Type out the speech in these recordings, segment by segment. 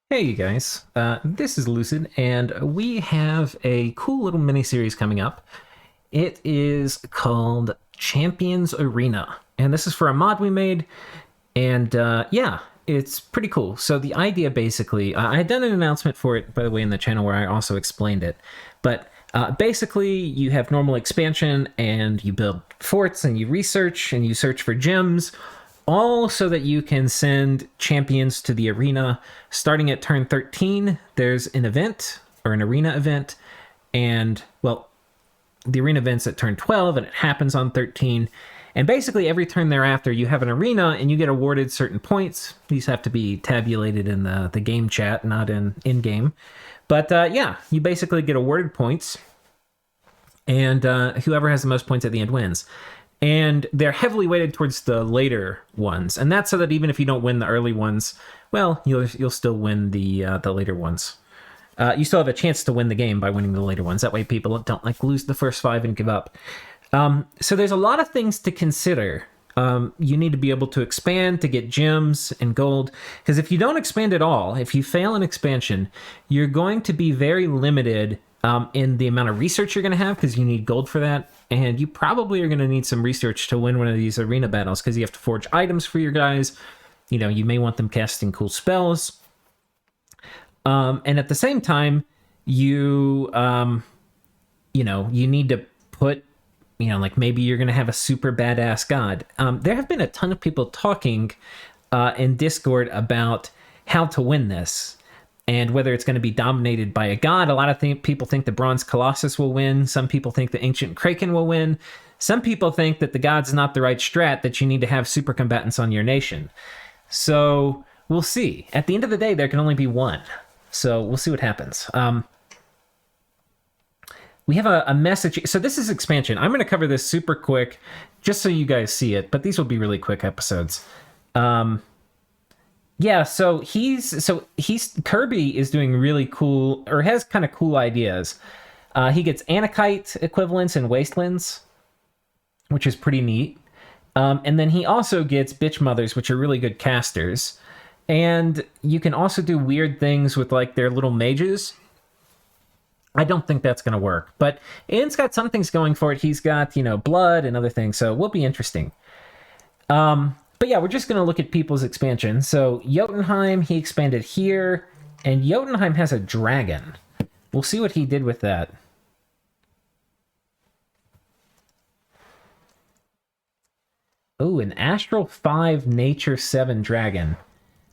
Hey, you guys. This is Lucid, and we have a cool little mini series coming up. It is called Champions Arena, and this is for a mod we made. And yeah, it's pretty cool. So, the idea basically, I had done an announcement for it, by the way, in the channel where I also explained it. But basically, you have normal expansion, and you build forts, and you research, and you search for gems, all so that you can send champions to the arena. Starting at turn 13, there's an event or an arena event, and well, the arena event's at turn 12 and it happens on 13. And basically, every turn thereafter, you have an arena and you get awarded certain points. These have to be tabulated in the game chat, not in game. But yeah, you basically get awarded points, and whoever has the most points at the end wins. And they're heavily weighted towards the later ones, and that's so that even if you don't win the early ones, well, you'll still win the later ones. You still have a chance to win the game by winning the later ones. That way, people don't like lose the first five and give up. So there's a lot of things to consider. You need to be able to expand to get gems and gold, because if you don't expand at all, if you fail an expansion, you're going to be very limited in the amount of research you're going to have, because you need gold for that. And you probably are going to need some research to win one of these arena battles, because you have to forge items for your guys. You know, you may want them casting cool spells. And at the same time, you need to put, like maybe you're going to have a super badass god. There have been a ton of people talking in Discord about how to win this, and whether it's going to be dominated by a god. A lot of people think the Bronze Colossus will win. Some people think the Ancient Kraken will win. Some people think that the god's not the right strat, that you need to have super combatants on your nation. So we'll see. At the end of the day, there can only be one. So we'll see what happens. We have a message. So this is expansion. I'm going to cover this super quick just so you guys see it, but these will be really quick episodes. Yeah, so he's Kirby is doing really cool, or has kind of cool ideas. He gets Anakite equivalents in Wastelands, which is pretty neat. And then he also gets Bitch Mothers, which are really good casters. And you can also do weird things with like their little mages. I don't think that's going to work, but Ian's got some things going for it. He's got, blood and other things, so it will be interesting. But yeah, we're just going to look at people's expansion. So Jotunheim, he expanded here, and Jotunheim has a dragon. We'll see what he did with that. Oh, an Astral 5 Nature 7 dragon.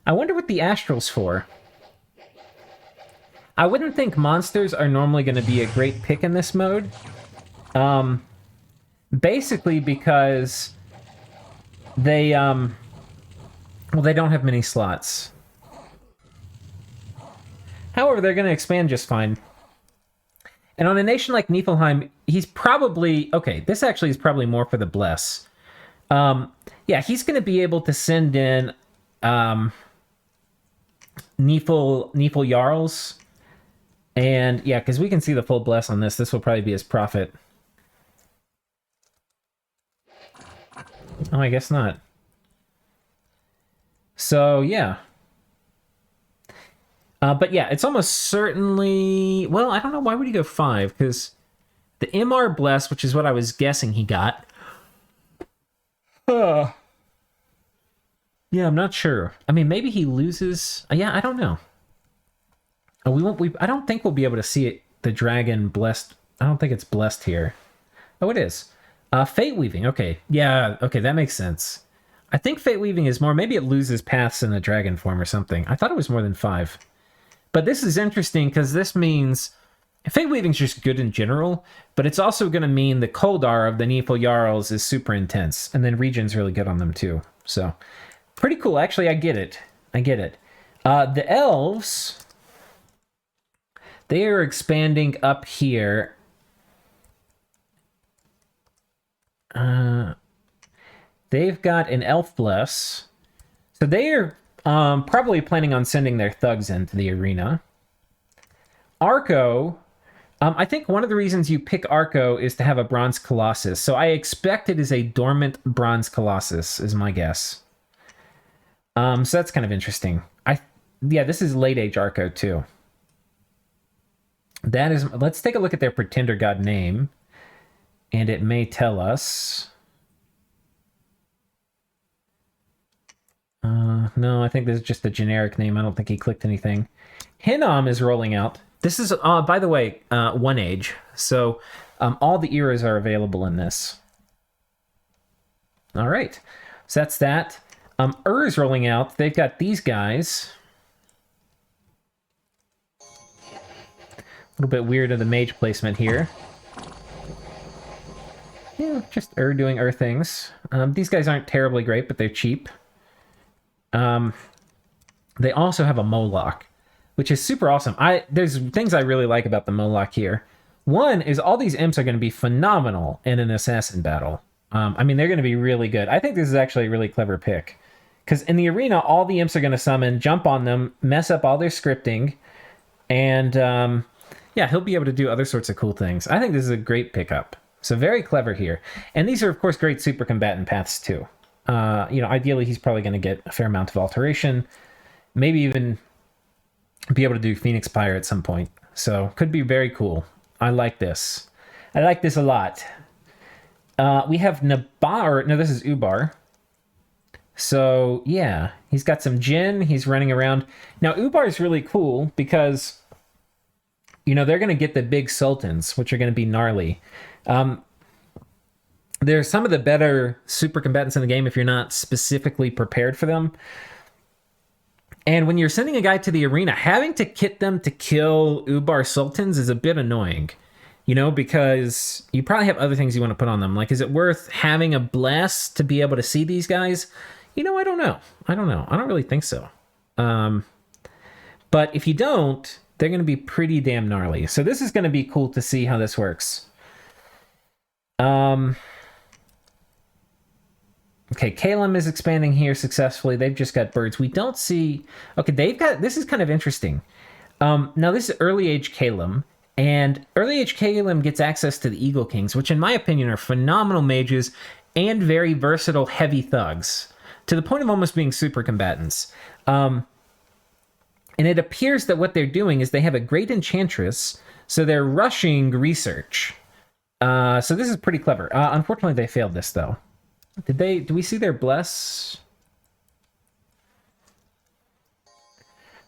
I wonder what the Astral's for. I wouldn't think monsters are normally going to be a great pick in this mode. Basically because they they don't have many slots. However, they're going to expand just fine. And on a nation like Niflheim, he's probably... Okay, this actually is probably more for the Bless. Yeah, he's going to be able to send in Nifl Jarls. And yeah, because we can see the full Bless on this. This will probably be his profit. Oh, I guess not. So, yeah. But yeah, it's almost certainly... Well, I don't know. Why would he go 5? Because the MR Bless, which is what I was guessing he got... Yeah, I'm not sure. I mean, maybe he loses... Yeah, I don't know. I don't think we'll be able to see it. The dragon blessed... I don't think it's blessed here. Oh, it is. Fate Weaving. Okay. Yeah, okay, that makes sense. I think Fate Weaving is more... Maybe it loses paths in the dragon form or something. I thought it was more than 5. But this is interesting because this means... Fate Weaving's just good in general, but it's also going to mean the Koldar of the Nifl Jarls is super intense, and then Region's really good on them too. So, pretty cool. Actually, I get it. The Elves... They are expanding up here. They've got an Elf Bless. So they are probably planning on sending their thugs into the arena. Arco, I think one of the reasons you pick Arco is to have a Bronze Colossus. So I expect it is a dormant Bronze Colossus, is my guess. So that's kind of interesting. Yeah, this is late age Arco too. That is, let's take a look at their pretender god name, and it may tell us. No, I think this is just a generic name. I don't think he clicked anything. Hinnom is rolling out. This is, by the way, one age. So all the eras are available in this. All right. So that's that. Is rolling out. They've got these guys. A little bit weird of the mage placement here. Yeah, just doing things. These guys aren't terribly great, but they're cheap. They also have a Moloch, which is super awesome. There's things I really like about the Moloch here. One is all these imps are going to be phenomenal in an assassin battle. I mean, they're going to be really good. I think this is actually a really clever pick. Because in the arena, all the imps are going to summon, jump on them, mess up all their scripting, and yeah, he'll be able to do other sorts of cool things. I think this is a great pickup. So very clever here. And these are, of course, great super combatant paths, too. Ideally, he's probably going to get a fair amount of alteration. Maybe even be able to do Phoenix Pyre at some point. So, could be very cool. I like this. I like this a lot. We have Nabar. No, this is Ubar. So, yeah. He's got some Jinn. He's running around. Now, Ubar is really cool because, they're going to get the big Sultans, which are going to be gnarly. They're some of the better super combatants in the game if you're not specifically prepared for them. And when you're sending a guy to the arena, having to kit them to kill Ubar Sultans is a bit annoying. Because you probably have other things you want to put on them. Like, is it worth having a bless to be able to see these guys? I don't know. I don't really think so. But if you don't, they're going to be pretty damn gnarly. So this is going to be cool to see how this works. Okay, Kalem is expanding here successfully. They've just got birds. We don't see... Okay, this is kind of interesting. Now, this is early age Kalem, and early age Kalem gets access to the Eagle Kings, which in my opinion are phenomenal mages and very versatile heavy thugs, to the point of almost being super combatants. And it appears that what they're doing is they have a great enchantress, so they're rushing research. So this is pretty clever. Unfortunately, they failed this, though. Do we see their bless?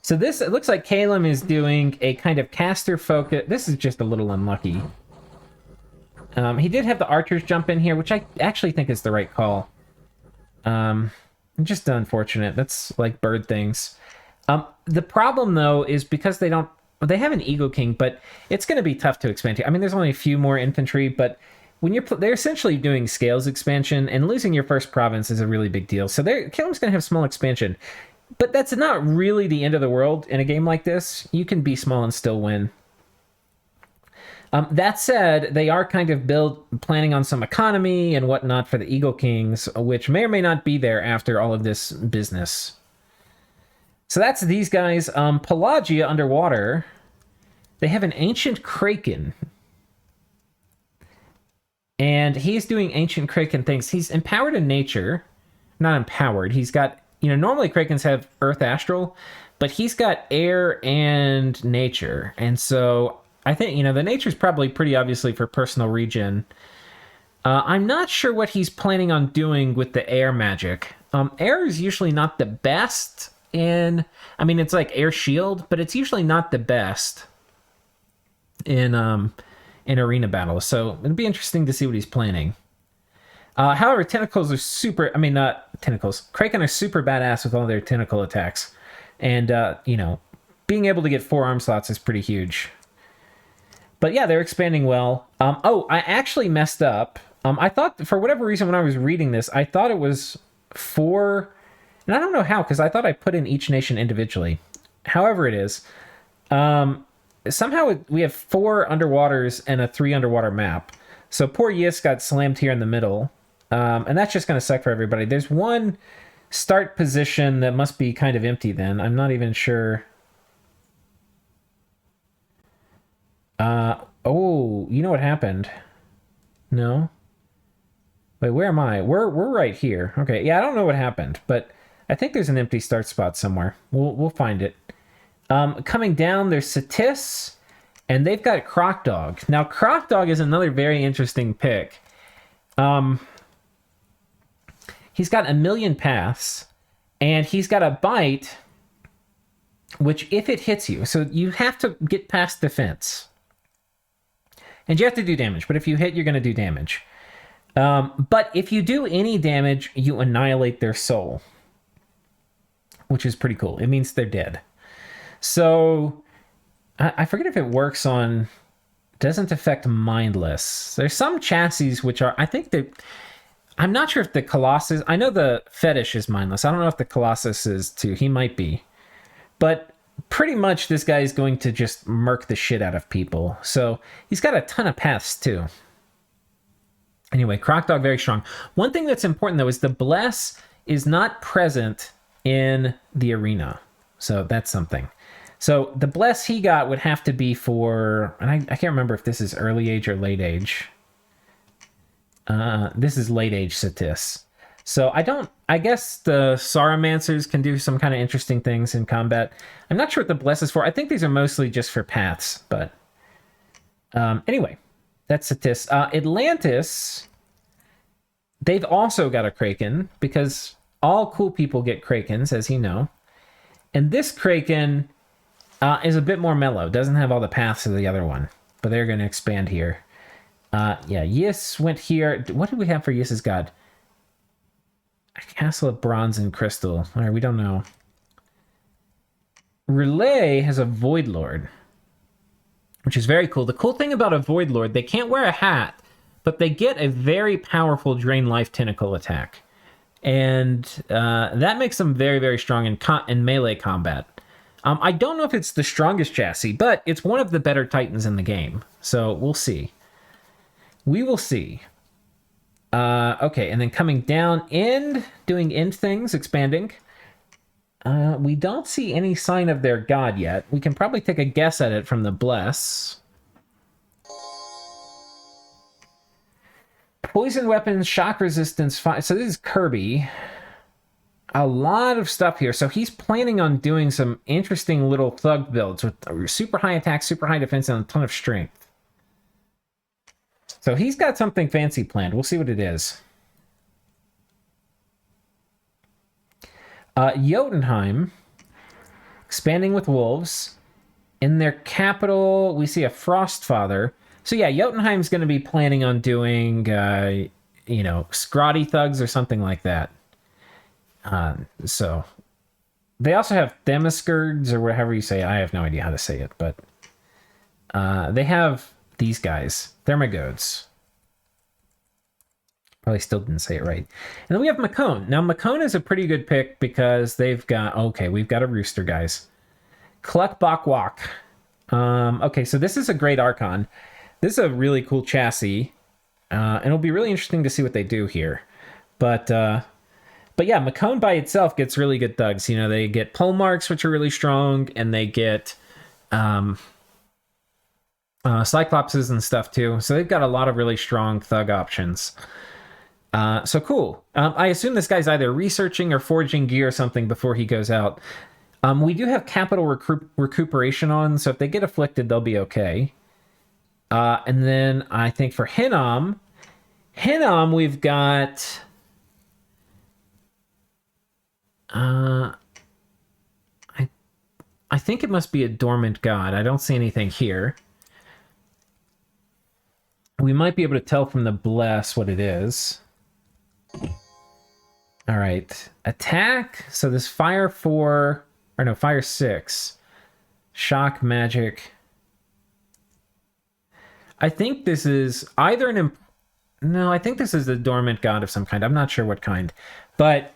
So it looks like Kalem is doing a kind of caster focus. This is just a little unlucky. He did have the archers jump in here, which I actually think is the right call. Just unfortunate. That's like bird things. The problem, though, is because they have an Eagle King, but it's going to be tough to expand here. I mean, there's only a few more infantry, but when they're essentially doing scales expansion, and losing your first province is a really big deal. So Kalem's going to have small expansion, but that's not really the end of the world in a game like this. You can be small and still win. That said, they are kind of planning on some economy and whatnot for the Eagle Kings, which may or may not be there after all of this business. So that's these guys. Pelagia underwater. They have an ancient Kraken. And he's doing ancient Kraken things. He's empowered in nature. Not empowered. He's got, normally Krakens have earth astral, but he's got air and nature. And so I think, the nature's probably pretty obviously for personal regen. I'm not sure what he's planning on doing with the air magic. Air is usually not the best it's like air shield, but it's usually not the best in arena battles. So it'd be interesting to see what he's planning. However, tentacles are not tentacles. Kraken are super badass with all their tentacle attacks. And, being able to get 4 arm slots is pretty huge. But yeah, they're expanding well. I actually messed up. I thought, for whatever reason, when I was reading this, I thought it was 4... And I don't know how, because I thought I put in each nation individually. However it is, somehow we have 4 underwaters and a 3 underwater map. So poor Yis got slammed here in the middle. And that's just going to suck for everybody. There's one start position that must be kind of empty then. I'm not even sure. You know what happened? No? Wait, where am I? We're right here. Okay, yeah, I don't know what happened, but I think there's an empty start spot somewhere. We'll find it. Coming down, there's Satis, and they've got Croc Dog. Now, Croc Dog is another very interesting pick. He's got a million paths, and he's got a bite, which if it hits you, so you have to get past defense. And you have to do damage, but if you hit, you're going to do damage. But if you do any damage, you annihilate their soul, which is pretty cool. It means they're dead. So I forget if it works on... doesn't affect mindless. There's some chassis which are... I think they... I'm not sure if the Colossus... I know the Fetish is mindless. I don't know if the Colossus is too. He might be. But pretty much this guy is going to just murk the shit out of people. So he's got a ton of paths too. Anyway, Croc Dog, very strong. One thing that's important though is the Bless is not present in the arena. So that's something. So the Bless he got would have to be for... and I can't remember if this is early age or late age. This is late age Satis. So I guess the Sauromancers can do some kind of interesting things in combat. I'm not sure what the Bless is for. I think these are mostly just for paths, but anyway, that's Satis. Atlantis, they've also got a Kraken because all cool people get Krakens, as you know. And this Kraken is a bit more mellow. Doesn't have all the paths of the other one, but they're going to expand here. Yeah, Yis went here. What did we have for Yis's god? A castle of bronze and crystal. All right, we don't know. Relay has a Void Lord, which is very cool. The cool thing about a Void Lord, they can't wear a hat, but they get a very powerful Drain Life Tentacle attack. And that makes them very, very strong in melee combat. I don't know if it's the strongest chassis, but it's one of the better Titans in the game. So we'll see. We will see. Okay, and then coming down, doing end things, expanding. We don't see any sign of their god yet. We can probably take a guess at it from the Bless. Poison weapons, shock resistance, so this is Kirby. A lot of stuff here. So he's planning on doing some interesting little thug builds with super high attack, super high defense, and a ton of strength. So he's got something fancy planned. We'll see what it is. Jotunheim, expanding with wolves. In their capital, we see a Frostfather. So yeah, Jotunheim's going to be planning on doing, Scrotty thugs or something like that. So they also have Themyscirs or whatever you say. I have no idea how to say it, but they have these guys, Thermagodes. Probably still didn't say it right. And then we have Makone. Now, Makone is a pretty good pick because they've got... okay, we've got a rooster, guys. Cluck Bok Wok. Okay, so this is a great Archon. This is a really cool chassis. And it'll be really interesting to see what they do here. But yeah, Makone by itself gets really good thugs. You know, they get pole marks, which are really strong, and they get Cyclopses and stuff too. So they've got a lot of really strong thug options. So cool. I assume this guy's either researching or forging gear or something before he goes out. We do have capital recuperation on, so if they get afflicted, they'll be okay. And then I think for Hinnom, we've got... I think it must be a dormant god. I don't see anything here. We might be able to tell from the Bless what it is. All right. Attack. So this fire 4, or no, fire 6. Shock magic. I think this is either no, I think this is a dormant god of some kind. I'm not sure what kind. But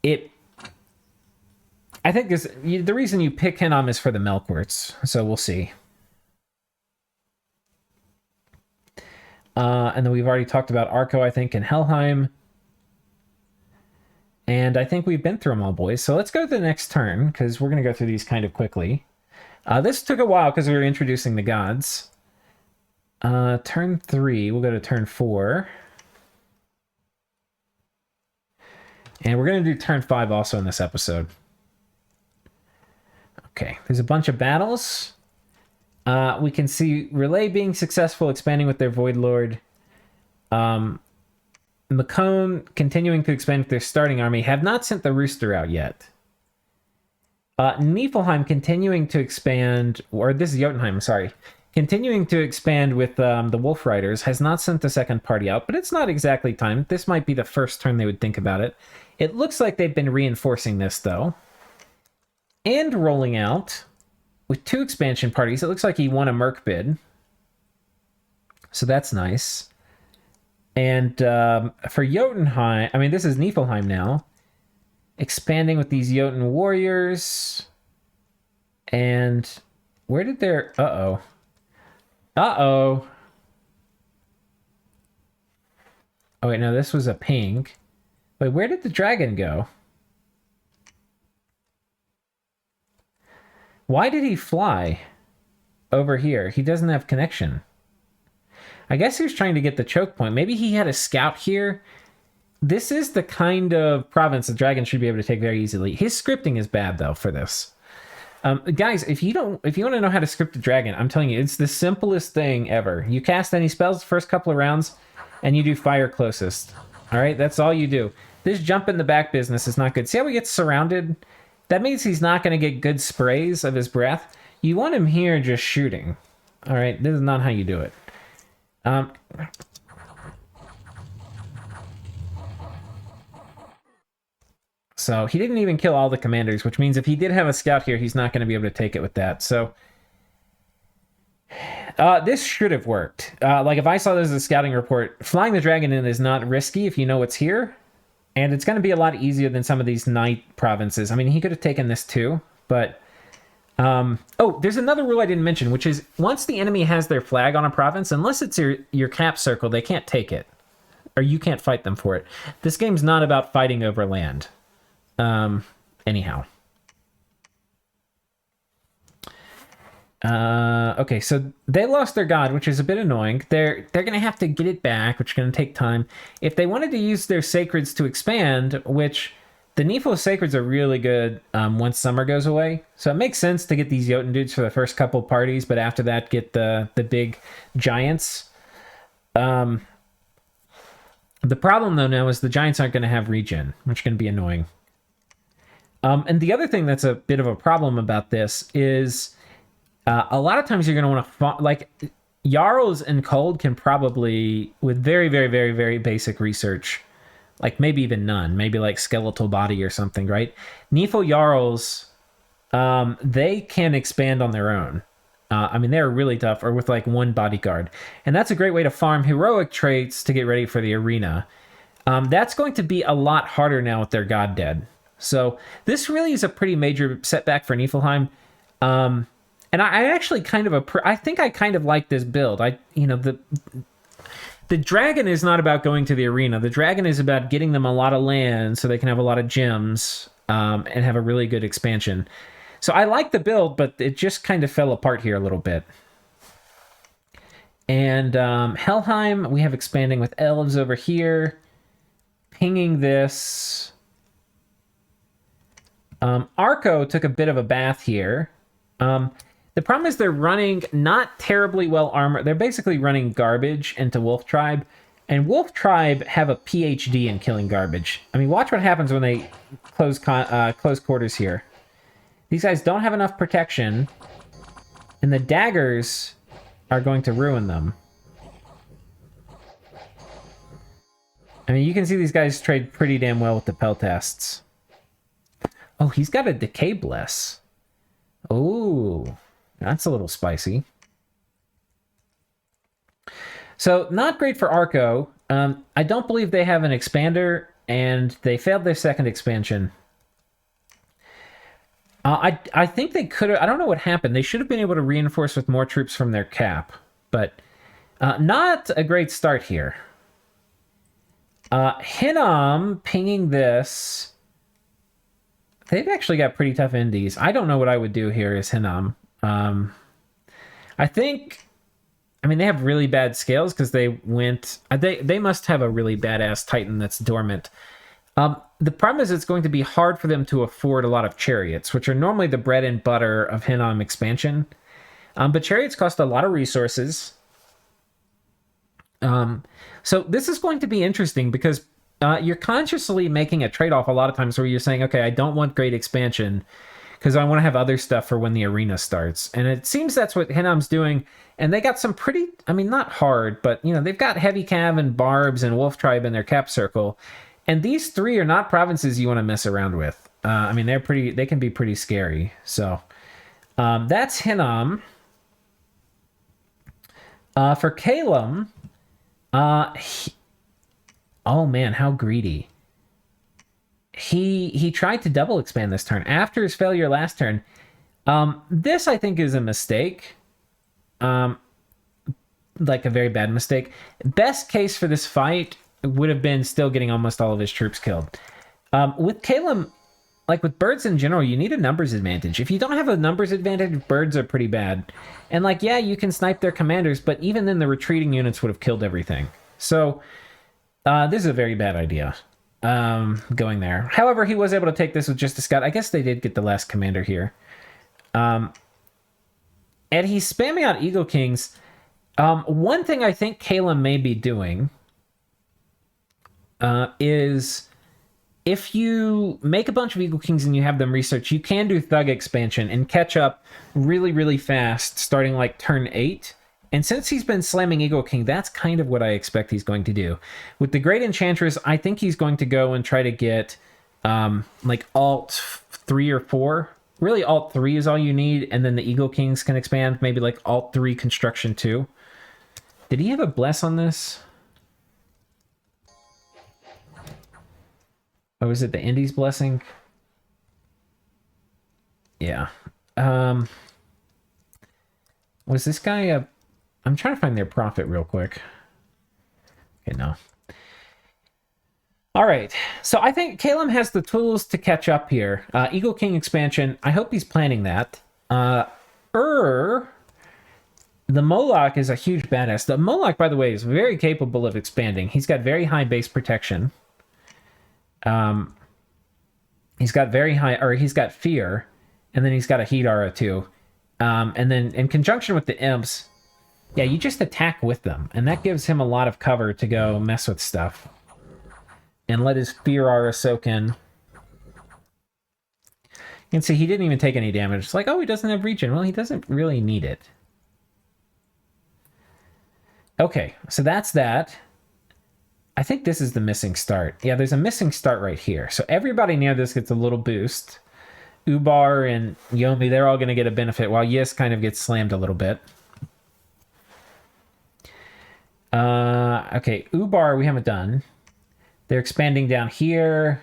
I think the reason you pick Hinnom is for the Melkworts. So we'll see. And then we've already talked about Arco, I think, and Helheim. And I think we've been through them all, boys. So let's go to the next turn, because we're going to go through these kind of quickly. This took a while because we were introducing the gods. Turn 3, we'll go to turn 4. And we're going to do turn 5 also in this episode. Okay, there's a bunch of battles. We can see Relay being successful, expanding with their Void Lord. Macone continuing to expand with their starting army. Have not sent the Rooster out yet. Niflheim continuing to expand, or this is Jotunheim, sorry. Continuing to expand with the Wolf Riders. Has not sent the second party out, but it's not exactly time. This might be the first turn they would think about it. It looks like they've been reinforcing this, though. And rolling out with 2 expansion parties. It looks like he won a Merc bid. So that's nice. And for Jotunheim, I mean, this is Niflheim now. Expanding with these Jotun warriors. And where did their... Uh-oh. Uh-oh. Oh, wait, no, this was a ping. Wait, where did the dragon go? Why did he fly over here? He doesn't have connection. I guess he was trying to get the choke point. Maybe he had a scout here. This is the kind of province the dragon should be able to take very easily. His scripting is bad, though, for this. Guys, if you want to know how to script a dragon, I'm telling you, it's the simplest thing ever. You cast any spells the first couple of rounds, and you do fire closest. All right, that's all you do. This jump in the back business is not good. See how he gets surrounded? That means he's not going to get good sprays of his breath. You want him here just shooting. All right, this is not how you do it. So he didn't even kill all the commanders, which means if he did have a scout here, he's not going to be able to take it with that. So this should have worked. Like if I saw this as a scouting report, flying the dragon in is not risky if you know what's here. And it's going to be a lot easier than some of these knight provinces. I mean, he could have taken this too, but... oh, there's another rule I didn't mention, which is once the enemy has their flag on a province, unless it's your cap circle, they can't take it. Or you can't fight them for it. This game's not about fighting over land. Anyhow. Okay, so they lost their god, which is a bit annoying. They're going to have to get it back, which is going to take time. If they wanted to use their sacreds to expand, which the Nifl sacreds are really good once summer goes away. So it makes sense to get these Jotun dudes for the first couple parties, but after that, get the big giants. The problem, though, now is the giants aren't going to have regen, which is going to be annoying. And the other thing that's a bit of a problem about this is... a lot of times you're going to want to... like, Jarls and Cold can probably, with very, very, very, very basic research, like maybe even none, maybe like Skeletal Body or something, right? Nifl Jarls, they can expand on their own. I mean, they're really tough, or with like one bodyguard. And that's a great way to farm heroic traits to get ready for the arena. That's going to be a lot harder now with their god dead. So this really is a pretty major setback for Niflheim. And I actually kind of I think I kind of like this build. The dragon is not about going to the arena. The dragon is about getting them a lot of land so they can have a lot of gems and have a really good expansion. So I like the build, but it just kind of fell apart here a little bit. And Helheim, we have expanding with elves over here. Pinging this. Arco took a bit of a bath here. The problem is they're running not terribly well armored. They're basically running garbage into Wolf Tribe. And Wolf Tribe have a PhD in killing garbage. I mean, watch what happens when they close quarters here. These guys don't have enough protection. And the daggers are going to ruin them. I mean, you can see these guys trade pretty damn well with the Peltasts. Oh, he's got a Decay Bless. Oh, that's a little spicy. So, not great for Arco. I don't believe they have an expander, and they failed their second expansion. I think they could have... I don't know what happened. They should have been able to reinforce with more troops from their cap. But not a great start here. Hinnom pinging this... They've actually got pretty tough indies. I don't know what I would do here as Hinnom. I think... I mean, they have really bad scales because they went... They must have a really badass Titan that's dormant. the problem is it's going to be hard for them to afford a lot of chariots, which are normally the bread and butter of Hinnom expansion. But chariots cost a lot of resources. So this is going to be interesting because you're consciously making a trade-off a lot of times where you're saying, okay, I don't want great expansion because I want to have other stuff for when the arena starts. And it seems that's what Hinnom's doing. And they got some pretty, I mean, not hard, but, you know, they've got Heavy Cav and Barbs and Wolf Tribe in their cap circle. And these three are not provinces you want to mess around with. I mean, they can be pretty scary. So that's Hinnom. For Calum, oh man, how greedy. He tried to double expand this turn after his failure last turn. This I think is a mistake. Like a very bad mistake. Best case for this fight would have been still getting almost all of his troops killed. With Calum, like with birds in general, you need a numbers advantage. If you don't have a numbers advantage, birds are pretty bad. And like, yeah, you can snipe their commanders, but even then the retreating units would have killed everything. So this is a very bad idea. Going there. However, he was able to take this with just a scout. I guess they did get the last commander here. And he's spamming out Eagle Kings. One thing I think Calum may be doing is if you make a bunch of Eagle Kings and you have them research, you can do Thug expansion and catch up really, really fast, starting like turn 8. And since he's been slamming Eagle King, that's kind of what I expect he's going to do. With the Great Enchantress, I think he's going to go and try to get like Alt 3 or 4. Really, Alt 3 is all you need, and then the Eagle Kings can expand. Maybe like Alt 3 Construction 2. Did he have a Bless on this? Oh, is it the Indies Blessing? Yeah. Was this guy a... I'm trying to find their profit real quick. Okay, no. All right. So I think Calum has the tools to catch up here. Eagle King expansion. I hope he's planning that. The Moloch is a huge badass. The Moloch, by the way, is very capable of expanding. He's got very high base protection. He's got very high... Or he's got fear. And then he's got a heat aura, too. And then in conjunction with the imps... Yeah, you just attack with them, and that gives him a lot of cover to go mess with stuff. And let his fear aura soak in. You can see he didn't even take any damage. It's like, oh, he doesn't have regen. Well, he doesn't really need it. Okay, so that's that. I think this is the missing start. Yeah, there's a missing start right here. So everybody near this gets a little boost. Ubar and Yomi, they're all going to get a benefit, while Yis kind of gets slammed a little bit. Okay, Ubar we haven't done. They're expanding down here.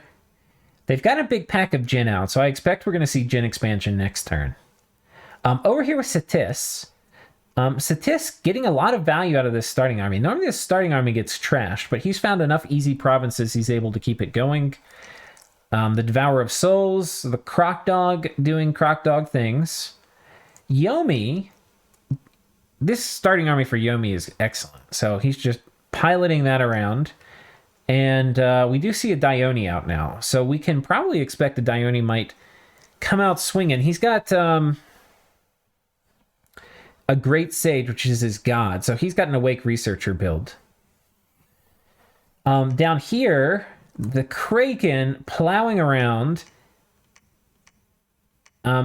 They've got a big pack of Jin out, so I expect we're going to see Jin expansion next turn. Over here with Satis. Satis getting a lot of value out of this starting army. Normally this starting army gets trashed, but he's found enough easy provinces he's able to keep it going. The Devourer of Souls, the Croc Dog doing Croc Dog things. Yomi... This starting army for Yomi is excellent. So he's just piloting that around. And we do see a Dione out now. So we can probably expect a Dione might come out swinging. He's got a Great Sage, which is his god. So he's got an Awake Researcher build. Down here, the Kraken plowing around...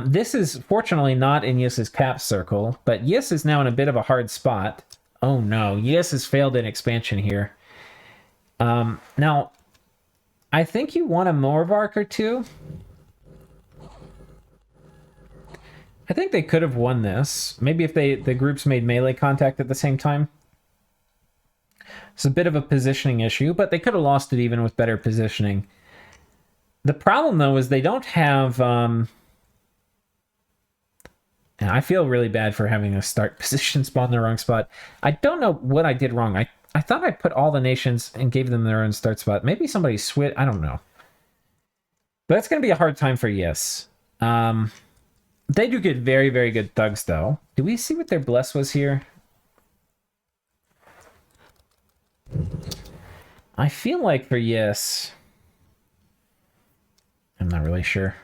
this is fortunately not in Yis's cap circle, but Yis is now in a bit of a hard spot. Oh no, Yis has failed in expansion here. Now, I think you want a Morvark or two. I think they could have won this. Maybe if the groups made melee contact at the same time. It's a bit of a positioning issue, but they could have lost it even with better positioning. The problem, though, is they don't have... And I feel really bad for having a start position spawn in the wrong spot. I don't know what I did wrong. I thought I put all the nations and gave them their own start spot. Maybe somebody switched. I don't know. But it's going to be a hard time for Yes. They do get very, very good thugs, though. Do we see what their bless was here? I feel like for Yes... I'm not really sure.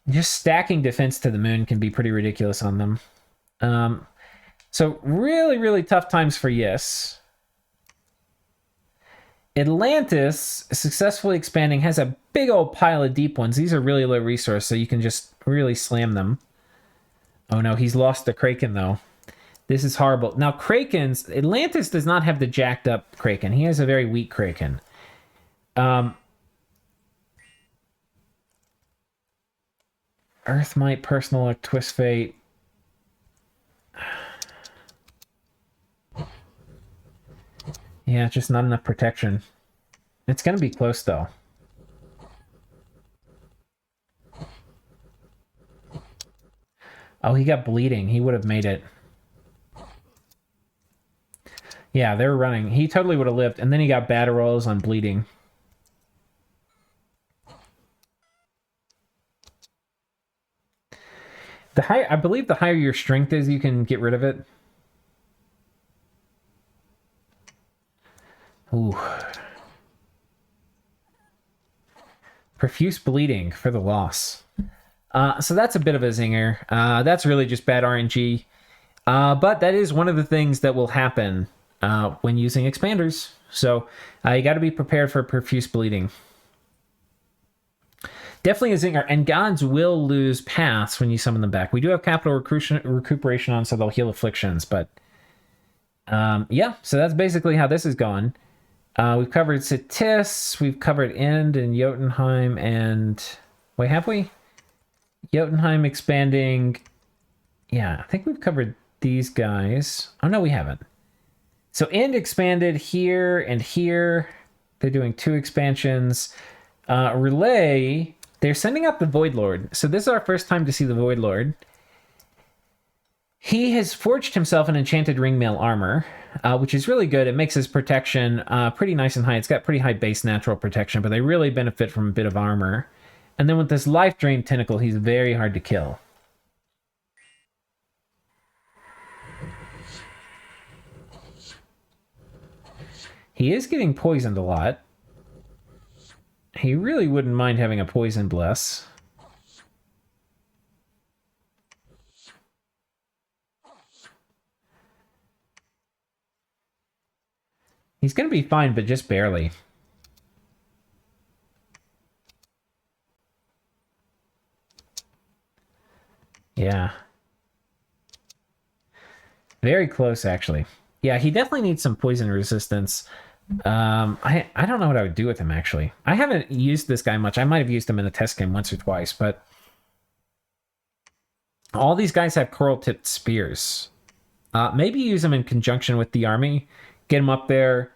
Just stacking defense to the moon can be pretty ridiculous on them. So really, really tough times for Yiss. Atlantis, successfully expanding, has a big old pile of deep ones. These are really low resource, so you can just really slam them. Oh no, he's lost the Kraken, though. This is horrible. Now, Krakens... Atlantis does not have the jacked up Kraken. He has a very weak Kraken. Earthmite, Personal Luck, Twist Fate. Yeah, just not enough protection. It's going to be close, though. Oh, he got bleeding. He would have made it. Yeah, they were running. He totally would have lived. And then he got battle rolls on bleeding. I believe the higher your strength is, you can get rid of it. Ooh. Profuse bleeding for the loss. So that's a bit of a zinger. That's really just bad RNG. But that is one of the things that will happen when using expanders. So you got to be prepared for profuse bleeding. Definitely a zinger. And gods will lose paths when you summon them back. We do have capital recuperation on, so they'll heal afflictions. But yeah, so that's basically how this is gone. We've covered Cetis, we've covered End and Jotunheim, and... Wait, have we? Jotunheim expanding... Yeah, I think we've covered these guys. Oh, no, we haven't. So End expanded here and here. They're doing 2 expansions. Relay, they're sending up the Void Lord. So this is our first time to see the Void Lord. He has forged himself an enchanted ringmail armor, which is really good. It makes his protection pretty nice and high. It's got pretty high base natural protection, but they really benefit from a bit of armor. And then with this life drain tentacle, he's very hard to kill. He is getting poisoned a lot. He really wouldn't mind having a poison bless. He's going to be fine, but just barely. Yeah. Very close, actually. Yeah, he definitely needs some poison resistance. I don't know what I would do with him, actually. I haven't used this guy much. I might have used him in a test game once or twice, but... all these guys have coral-tipped spears. Maybe use them in conjunction with the army. Get him up there.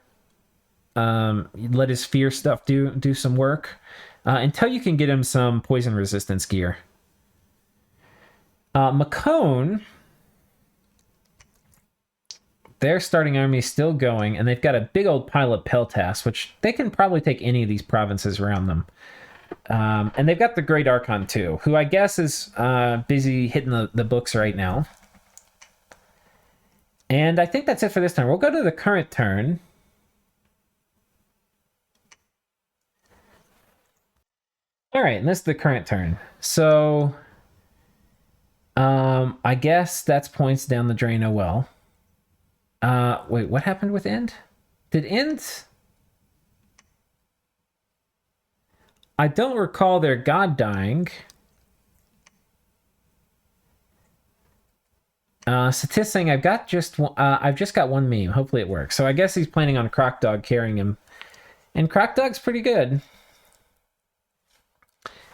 Let his fear stuff do some work. Until you can get him some poison resistance gear. Macone... their starting army is still going, and they've got a big old pile of Peltas, which they can probably take any of these provinces around them. And they've got the Great Archon, too, who I guess is busy hitting the books right now. And I think that's it for this turn. We'll go to the current turn. All right, and this is the current turn. So, I guess that's points down the drain, oh well. Wait, what happened with End? Did End... I don't recall their god dying. Cetis saying, I've just got one meme. Hopefully it works. So I guess he's planning on Crocdog carrying him. And Crocdog's pretty good.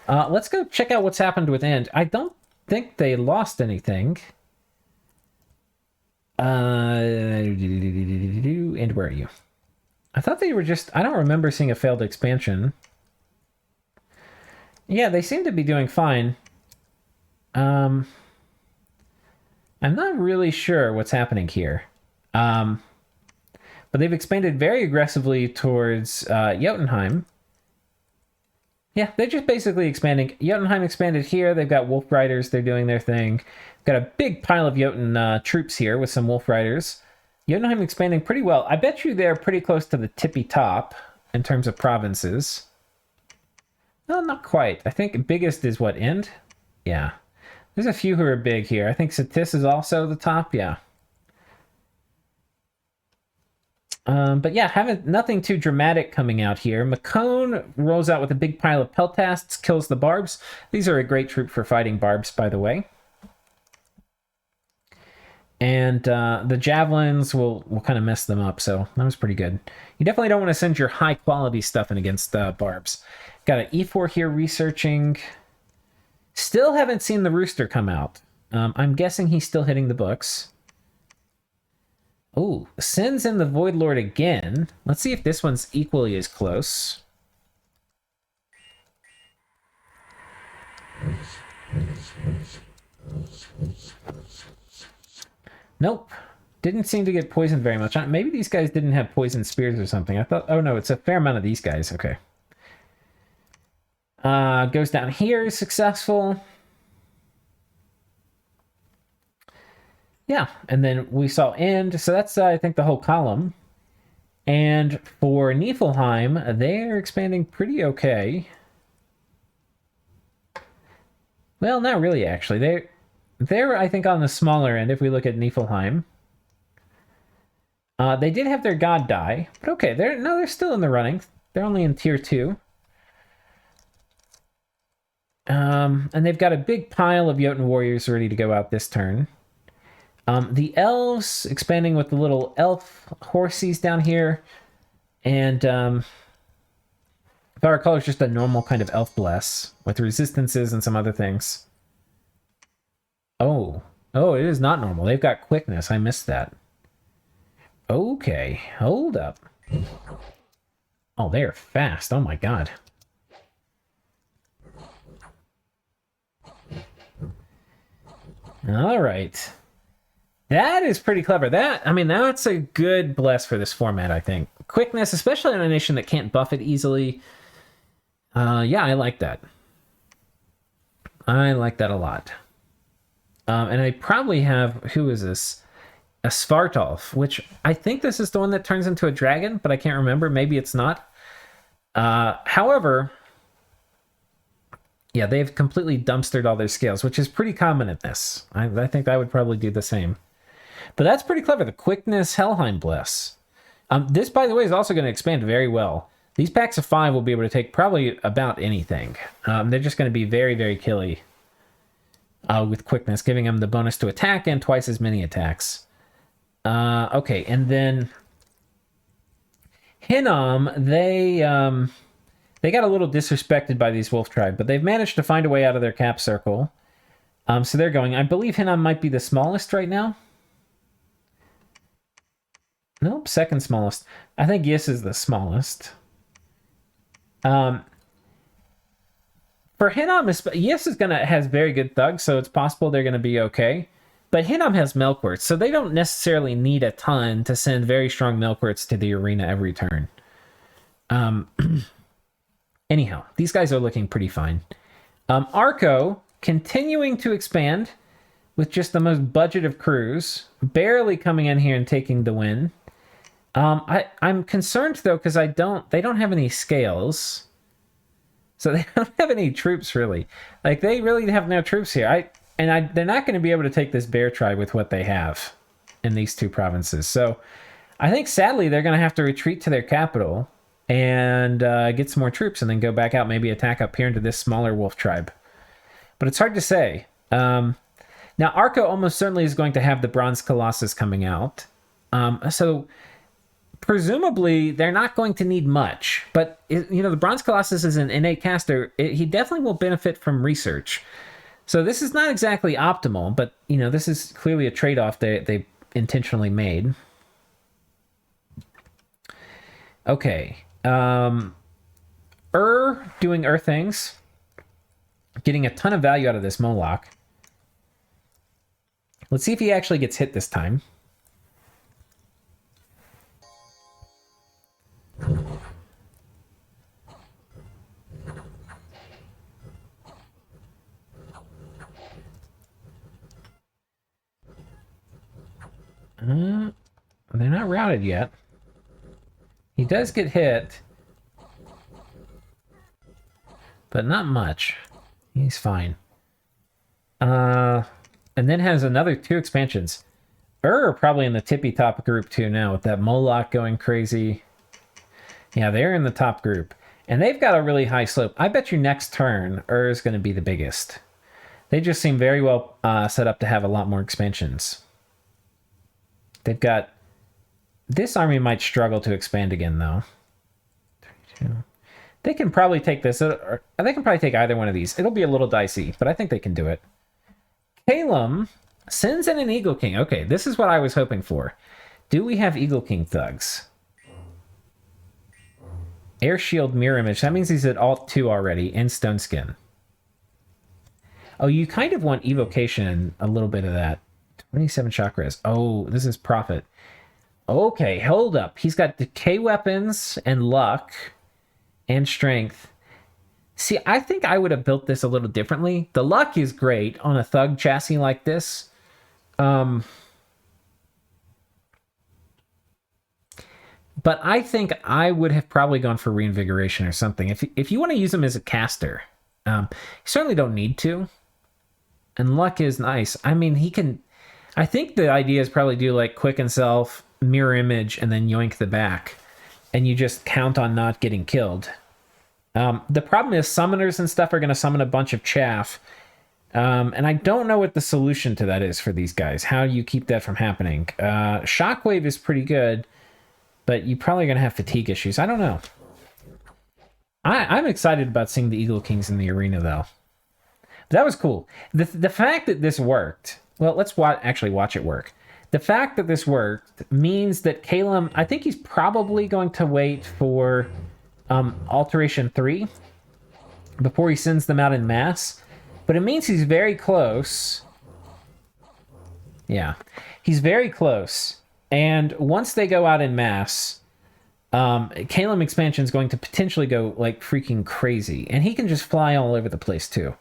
Let's go check out what's happened with End. I don't think they lost anything. And where are you? I thought they were just... I don't remember seeing a failed expansion. Yeah, they seem to be doing fine. I'm not really sure what's happening here. But they've expanded very aggressively towards Jotunheim. Yeah, they're just basically expanding. Jotunheim expanded here. They've got Wolf Riders. They're doing their thing. Got a big pile of Jotun troops here with some Wolf Riders. Jotunheim expanding pretty well. I bet you they're pretty close to the tippy top in terms of provinces. Well, not quite. I think biggest is what, End? Yeah. There's a few who are big here. I think Satis is also the top, yeah. But yeah, nothing too dramatic coming out here. Makone rolls out with a big pile of peltasts, kills the barbs. These are a great troop for fighting barbs, by the way. And the javelins will kind of mess them up, so that was pretty good. You definitely don't want to send your high-quality stuff in against barbs. Got an E4 here researching. Still haven't seen the rooster come out. I'm guessing he's still hitting the books. Oh, sends in the Void Lord again. Let's see if this one's equally as close. Nope. Didn't seem to get poisoned very much. Maybe these guys didn't have poison spears or something. I thought, oh no, it's a fair amount of these guys. Okay. Goes down here, is successful. Yeah, and then we saw End, so that's, I think, the whole column. And for Niflheim, they're expanding pretty okay. Well, not really, actually. They're, I think, on the smaller end, if we look at Niflheim. They did have their god die, but okay, they're still in the running. They're only in tier 2. And they've got a big pile of Jotun warriors ready to go out this turn. The elves expanding with the little elf horsies down here. And if I recall, it's just a normal kind of elf bless with resistances and some other things. Oh, it is not normal. They've got quickness. I missed that. Okay, hold up. Oh, they're fast. Oh my god. All right. That is pretty clever. That's a good bless for this format, I think. Quickness, especially in a nation that can't buff it easily. Yeah, I like that. I like that a lot. And I probably have, who is this? A Svartalf, which I think this is the one that turns into a dragon, but I can't remember. Maybe it's not. However, yeah, they've completely dumpstered all their scales, which is pretty common in this. I think I would probably do the same. But that's pretty clever, the Quickness Helheim Bless. This, by the way, is also going to expand very well. These packs of 5 will be able to take probably about anything. They're just going to be very, very killy with Quickness, giving them the bonus to attack and twice as many attacks. Okay, and then Hinnom, they got a little disrespected by these Wolf Tribe, but they've managed to find a way out of their cap circle. So they're going. I believe Hinnom might be the smallest right now. Nope, second smallest. I think Yiss is the smallest. For Hinnom, Yiss has very good thugs, so it's possible they're going to be okay. But Hinnom has Melkworts, so they don't necessarily need a ton to send very strong Melkworts to the arena every turn. Anyhow, these guys are looking pretty fine. Arco, continuing to expand with just the most budget of crews, barely coming in here and taking the win. I'm concerned, though, because they don't have any scales. So they don't have any troops, really. Like, they really have no troops here. They're not going to be able to take this bear tribe with what they have in these two provinces. So I think, sadly, they're going to have to retreat to their capital and get some more troops and then go back out, maybe attack up here into this smaller wolf tribe. But it's hard to say. Now, Arco almost certainly is going to have the Bronze Colossus coming out. So presumably, they're not going to need much. But, the Bronze Colossus is an innate caster. He definitely will benefit from research. So this is not exactly optimal, but, this is clearly a trade-off they intentionally made. Okay. Doing things. Getting a ton of value out of this Moloch. Let's see if he actually gets hit this time. They're not routed yet. He does get hit. but not much. He's fine. And then has another 2 expansions. Probably in the tippy top group too now, with that Moloch going crazy. Yeah, they're in the top group. And they've got a really high slope. I bet you next turn, is going to be the biggest. They just seem very well set up to have a lot more expansions. They've got... This army might struggle to expand again, though. 32. They can probably take this, or they can probably take either one of these. It'll be a little dicey, but I think they can do it. Calum sends in an Eagle King. Okay, this is what I was hoping for. Do we have Eagle King thugs? Air Shield Mirror Image. That means he's at Alt 2 already, and Stone Skin. Oh, you kind of want Evocation, a little bit of that. 27 chakras. Oh, this is Prophet. Okay, hold up. He's got Decay Weapons and Luck and Strength. See, I think I would have built this a little differently. The Luck is great on a Thug chassis like this. But I think I would have probably gone for Reinvigoration or something. If you want to use him as a caster, you certainly don't need to. And Luck is nice. I mean, he can... I think the idea is probably do like Quicken Self, Mirror Image, and then yoink the back. And you just count on not getting killed. The problem is summoners and stuff are going to summon a bunch of chaff. And I don't know what the solution to that is for these guys. How do you keep that from happening? Shockwave is pretty good, but you're probably going to have fatigue issues. I don't know. I'm excited about seeing the Eagle Kings in the arena, though. That was cool. The fact that this worked... Well, let's actually watch it work. The fact that this worked means that Calum... I think he's probably going to wait for Alteration 3 before he sends them out in mass. But it means he's very close. Yeah. He's very close. And once they go out in mass... Calum expansion is going to potentially go like freaking crazy. And he can just fly all over the place too.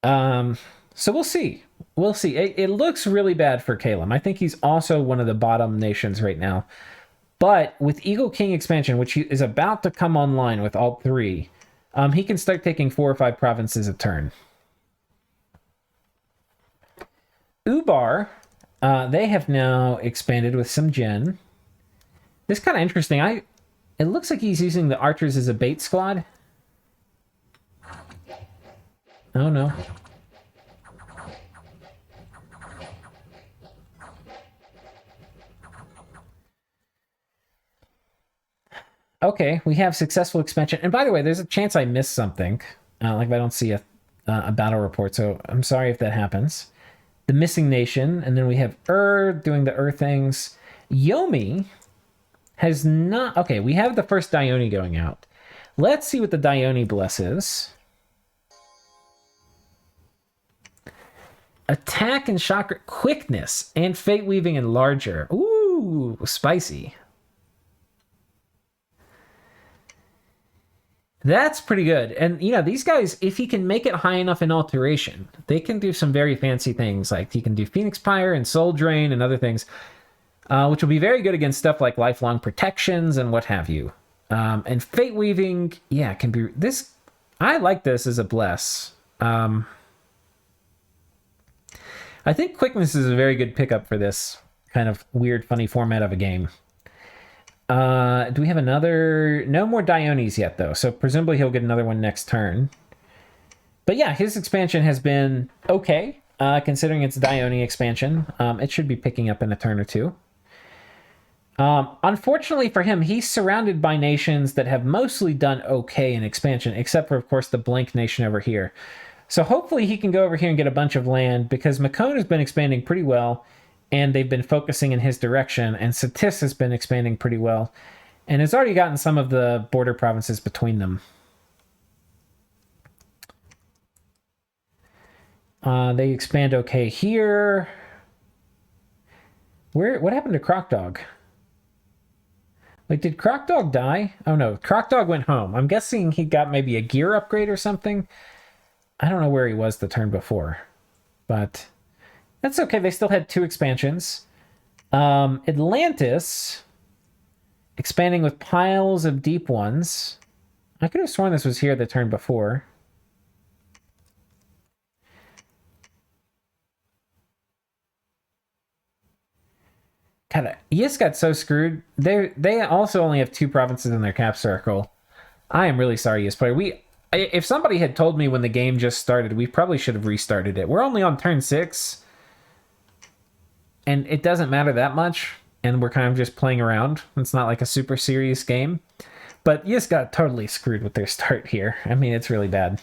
So we'll see. We'll see. It looks really bad for Calum. I think he's also one of the bottom nations right now. But with Eagle King expansion, which is about to come online with Alt 3, he can start taking 4 or 5 provinces a turn. Ubar, they have now expanded with some gen. This is kind of interesting. It looks like he's using the archers as a bait squad. Oh no. Okay, we have successful expansion. And by the way, there's a chance I missed something. Like if I don't see a battle report, so I'm sorry if that happens. The missing nation, and then we have doing the things. Yomi has not... Okay, we have the first Dione going out. Let's see what the Dione bless is. Attack and chakra quickness and fate weaving and larger. Ooh, spicy. That's pretty good. And, you know, these guys, if he can make it high enough in alteration, they can do some very fancy things. Like he can do Phoenix Pyre and Soul Drain and other things, which will be very good against stuff like lifelong protections and what have you. And fate weaving, yeah, can be... This, I like this as a bless. I think quickness is a very good pickup for this kind of weird, funny format of a game. Do we have another... No more Diones yet, though, so presumably he'll get another one next turn. But yeah, his expansion has been okay, considering it's Dione expansion. It should be picking up in a turn or two. Unfortunately for him, he's surrounded by nations that have mostly done okay in expansion, except for, of course, the Blank Nation over here. So hopefully he can go over here and get a bunch of land, because Makone has been expanding pretty well, and they've been focusing in his direction, and Satis has been expanding pretty well, and has already gotten some of the border provinces between them. They expand okay here. What happened to Crocdog? Like, did Crocdog die? Oh no, Crocdog went home. I'm guessing he got maybe a gear upgrade or something. I don't know where he was the turn before, but that's okay. They still had 2 expansions. Atlantis, expanding with piles of deep ones. I could have sworn this was here the turn before. God, Yisk got so screwed. They also only have 2 provinces in their cap circle. I am really sorry, Yisk player. If somebody had told me when the game just started, we probably should have restarted it. We're only on turn 6, and it doesn't matter that much, and we're kind of just playing around. It's not like a super serious game. But Yisk got totally screwed with their start here. I mean, it's really bad.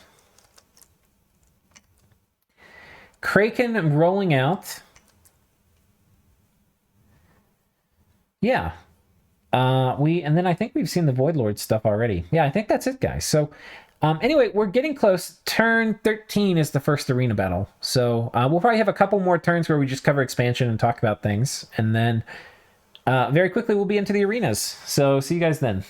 Kraken rolling out. Yeah. And then I think we've seen the Void Lord stuff already. Yeah, I think that's it, guys. So anyway, we're getting close. Turn 13 is the first arena battle. So we'll probably have a couple more turns where we just cover expansion and talk about things. And then very quickly we'll be into the arenas. So see you guys then.